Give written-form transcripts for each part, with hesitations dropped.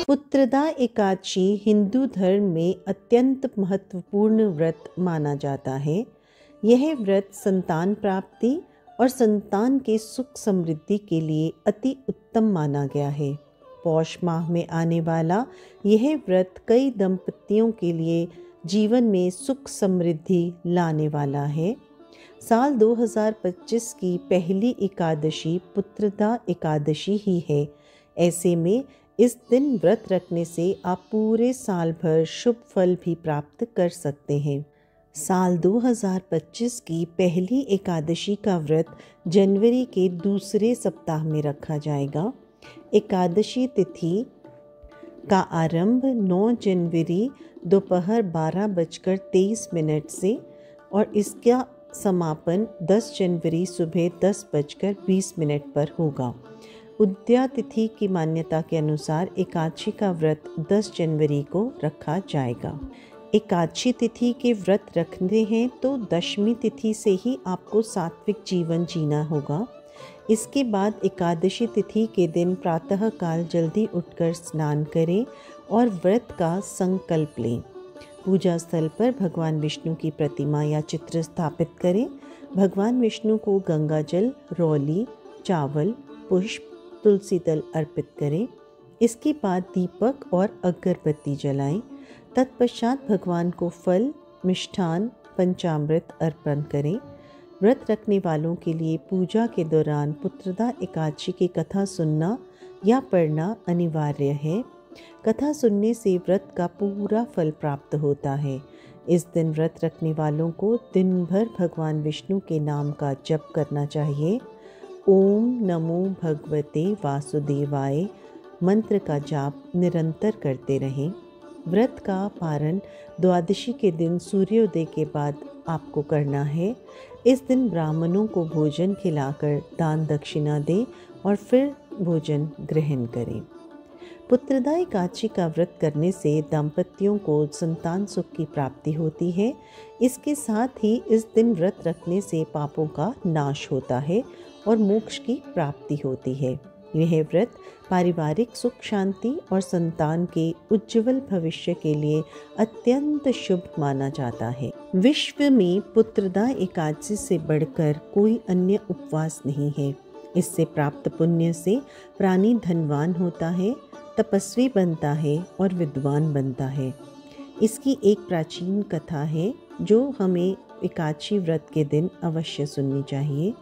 पुत्रदा एकादशी हिंदू धर्म में अत्यंत महत्वपूर्ण व्रत माना जाता है। यह व्रत संतान प्राप्ति और संतान के सुख समृद्धि के लिए अति उत्तम माना गया है। पौष माह में आने वाला यह व्रत कई दंपतियों के लिए जीवन में सुख समृद्धि लाने वाला है। साल 2025 की पहली एकादशी पुत्रदा एकादशी ही है। ऐसे में इस दिन व्रत रखने से आप पूरे साल भर शुभ फल भी प्राप्त कर सकते हैं। साल 2025 की पहली एकादशी का व्रत जनवरी के दूसरे सप्ताह में रखा जाएगा। एकादशी तिथि का आरंभ 9 जनवरी दोपहर 12:23 से और इसका समापन 10 जनवरी सुबह 10:20 पर होगा। उदया तिथि की मान्यता के अनुसार एकादशी का व्रत 10 जनवरी को रखा जाएगा। एकादशी तिथि के व्रत रखने हैं तो दशमी तिथि से ही आपको सात्विक जीवन जीना होगा। इसके बाद एकादशी तिथि के दिन प्रातःकाल जल्दी उठकर स्नान करें और व्रत का संकल्प लें। पूजा स्थल पर भगवान विष्णु की प्रतिमा या चित्र स्थापित करें। भगवान विष्णु को गंगा जल, रौली, चावल, पुष्प, तुलसी दल अर्पित करें। इसके बाद दीपक और अगरबत्ती जलाएं। तत्पश्चात भगवान को फल, मिष्ठान, पंचामृत अर्पण करें। व्रत रखने वालों के लिए पूजा के दौरान पुत्रदा एकादशी की कथा सुनना या पढ़ना अनिवार्य है। कथा सुनने से व्रत का पूरा फल प्राप्त होता है। इस दिन व्रत रखने वालों को दिन भर भगवान विष्णु के नाम का जप करना चाहिए। ओम नमो भगवते वासुदेवाय मंत्र का जाप निरंतर करते रहें। व्रत का पारण द्वादशी के दिन सूर्योदय के बाद आपको करना है। इस दिन ब्राह्मणों को भोजन खिलाकर दान दक्षिणा दें और फिर भोजन ग्रहण करें। पुत्रदा एकादशी का व्रत करने से दाम्पत्यों को संतान सुख की प्राप्ति होती है। इसके साथ ही इस दिन व्रत रखने से पापों का नाश होता है और मोक्ष की प्राप्ति होती है। यह व्रत पारिवारिक सुख शांति और संतान के उज्जवल भविष्य के लिए अत्यंत शुभ माना जाता है। विश्व में पुत्रदा एकादशी से बढ़कर कोई अन्य उपवास नहीं है। इससे प्राप्त पुण्य से प्राणी धनवान होता है, तपस्वी बनता है और विद्वान बनता है। इसकी एक प्राचीन कथा है जो हमें एकादशी व्रत के दिन अवश्य सुननी चाहिए।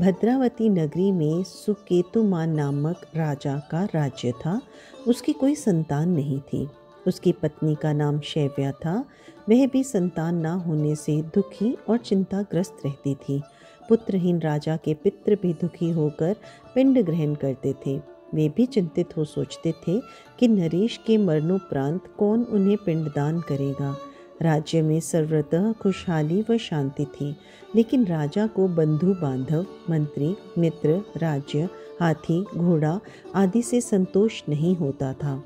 भद्रावती नगरी में सुकेतुमान नामक राजा का राज्य था। उसकी कोई संतान नहीं थी। उसकी पत्नी का नाम शैव्या था। वह भी संतान ना होने से दुखी और चिंताग्रस्त रहती थी। पुत्रहीन राजा के पितृ भी दुखी होकर पिंड ग्रहण करते थे। वे भी चिंतित हो सोचते थे कि नरेश के मरणोपरांत कौन उन्हें पिंडदान करेगा। राज्य में सर्वतः खुशहाली व शांति थी, लेकिन राजा को बंधु बांधव, मंत्री, मित्र, राज्य, हाथी, घोड़ा आदि से संतोष नहीं होता था।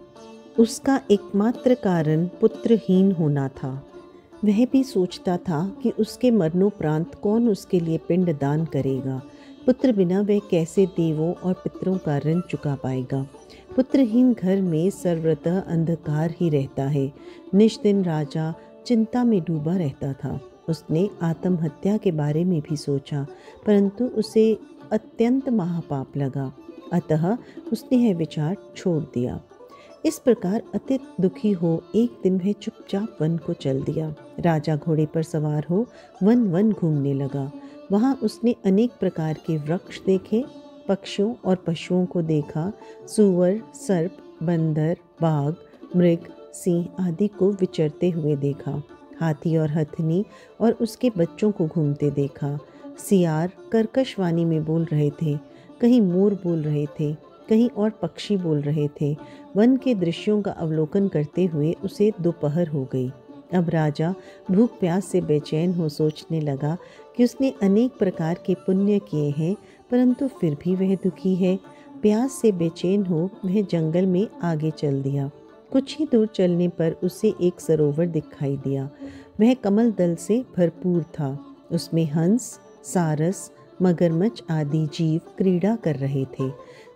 उसका एकमात्र कारण पुत्रहीन होना था। वह भी सोचता था कि उसके मरणोपरांत कौन उसके लिए पिंड दान करेगा। पुत्र बिना वह कैसे देवों और पितरों का ऋण चुका पाएगा। पुत्रहीन घर में सर्वतः अंधकार ही रहता है। निज दिन राजा चिंता में डूबा रहता था। उसने आत्महत्या के बारे में भी सोचा, परंतु उसे अत्यंत महापाप लगा। अतः उसने यह विचार छोड़ दिया। इस प्रकार अति दुखी हो एक दिन वह चुपचाप वन को चल दिया। राजा घोड़े पर सवार हो वन वन घूमने लगा। वहाँ उसने अनेक प्रकार के वृक्ष देखे, पक्षियों और पशुओं को देखा। सूअर, सर्प, बंदर, बाघ, मृग, सिंह आदि को विचरते हुए देखा। हाथी और हथनी और उसके बच्चों को घूमते देखा। सियार कर्कश वाणी में बोल रहे थे, कहीं मोर बोल रहे थे, कहीं और पक्षी बोल रहे थे। वन के दृश्यों का अवलोकन करते हुए उसे दोपहर हो गई। अब राजा भूख प्यास से बेचैन हो सोचने लगा कि उसने अनेक प्रकार के पुण्य किए हैं, परंतु फिर भी वह दुखी है। प्यास से बेचैन हो वह जंगल में आगे चल दिया। कुछ ही दूर चलने पर उसे एक सरोवर दिखाई दिया। वह कमल दल से भरपूर था। उसमें हंस, सारस, मगरमच्छ आदि जीव क्रीड़ा कर रहे थे।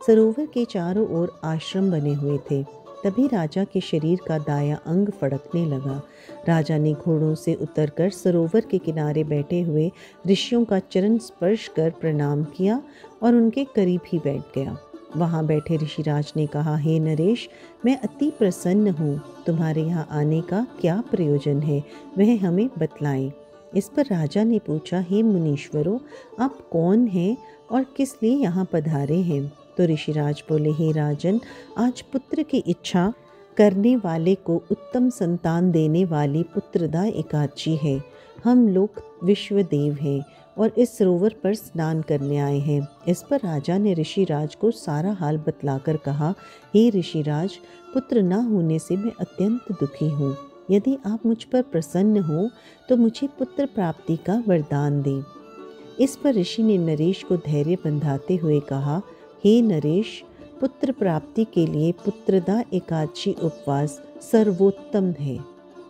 सरोवर के चारों ओर आश्रम बने हुए थे। तभी राजा के शरीर का दायां अंग फड़कने लगा। राजा ने घोड़ों से उतरकर सरोवर के किनारे बैठे हुए ऋषियों का चरण स्पर्श कर प्रणाम किया और उनके करीब ही बैठ गया। वहाँ बैठे ऋषिराज ने कहा, हे नरेश, मैं अति प्रसन्न हूँ। तुम्हारे यहाँ आने का क्या प्रयोजन है, वह हमें बतलाएं। इस पर राजा ने पूछा, हे मुनीश्वरों, आप कौन हैं और किस लिए यहाँ पधारे हैं? तो ऋषिराज बोले, हे राजन, आज पुत्र की इच्छा करने वाले को उत्तम संतान देने वाली पुत्रदा एकादशी है। हम लोग विश्वदेव हैं और इस सरोवर पर स्नान करने आए हैं। इस पर राजा ने ऋषिराज को सारा हाल बतलाकर कहा, हे ऋषिराज, पुत्र न होने से मैं अत्यंत दुखी हूँ। यदि आप मुझ पर प्रसन्न हो तो मुझे पुत्र प्राप्ति का वरदान दें। इस पर ऋषि ने नरेश को धैर्य बंधाते हुए कहा, हे नरेश, पुत्र प्राप्ति के लिए पुत्रदा एकादशी उपवास सर्वोत्तम है।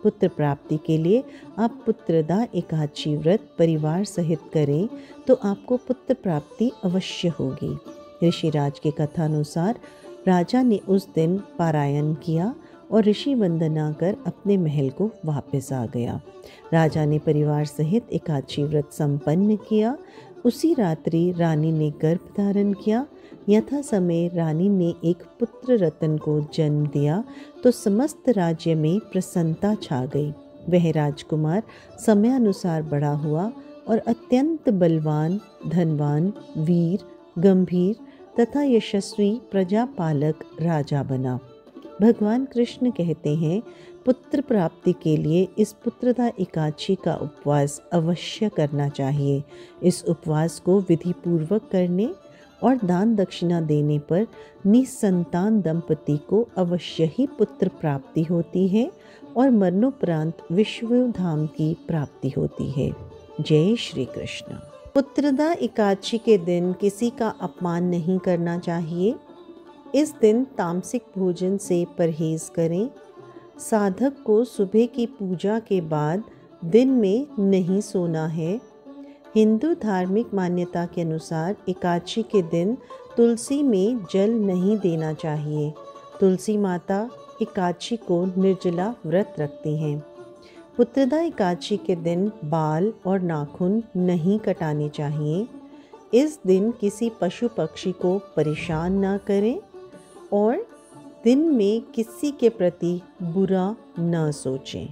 पुत्र प्राप्ति के लिए आप पुत्रदा एकादशी व्रत परिवार सहित करें तो आपको पुत्र प्राप्ति अवश्य होगी। ऋषिराज के कथानुसार राजा ने उस दिन पारायण किया और ऋषि वंदना कर अपने महल को वापस आ गया। राजा ने परिवार सहित एकादशी व्रत संपन्न किया। उसी रात्रि रानी ने गर्भ धारण किया। यथा समय रानी ने एक पुत्र रतन को जन्म दिया तो समस्त राज्य में प्रसन्नता छा गई। वह राजकुमार समयानुसार बड़ा हुआ और अत्यंत बलवान, धनवान, वीर, गंभीर तथा यशस्वी प्रजापालक राजा बना। भगवान कृष्ण कहते हैं, पुत्र प्राप्ति के लिए इस पुत्रदा एकादशी का उपवास अवश्य करना चाहिए। इस उपवास को विधि पूर्वक करने और दान दक्षिणा देने पर निसंतान दंपति को अवश्य ही पुत्र प्राप्ति होती है और मरणोपरांत विश्वधाम की प्राप्ति होती है। जय श्री कृष्ण। पुत्रदा एकादशी के दिन किसी का अपमान नहीं करना चाहिए। इस दिन तामसिक भोजन से परहेज करें। साधक को सुबह की पूजा के बाद दिन में नहीं सोना है। हिंदू धार्मिक मान्यता के अनुसार एकादशी के दिन तुलसी में जल नहीं देना चाहिए। तुलसी माता एकादशी को निर्जला व्रत रखती हैं। पुत्रदा एकादशी के दिन बाल और नाखून नहीं कटाने चाहिए। इस दिन किसी पशु पक्षी को परेशान ना करें और दिन में किसी के प्रति बुरा न सोचें।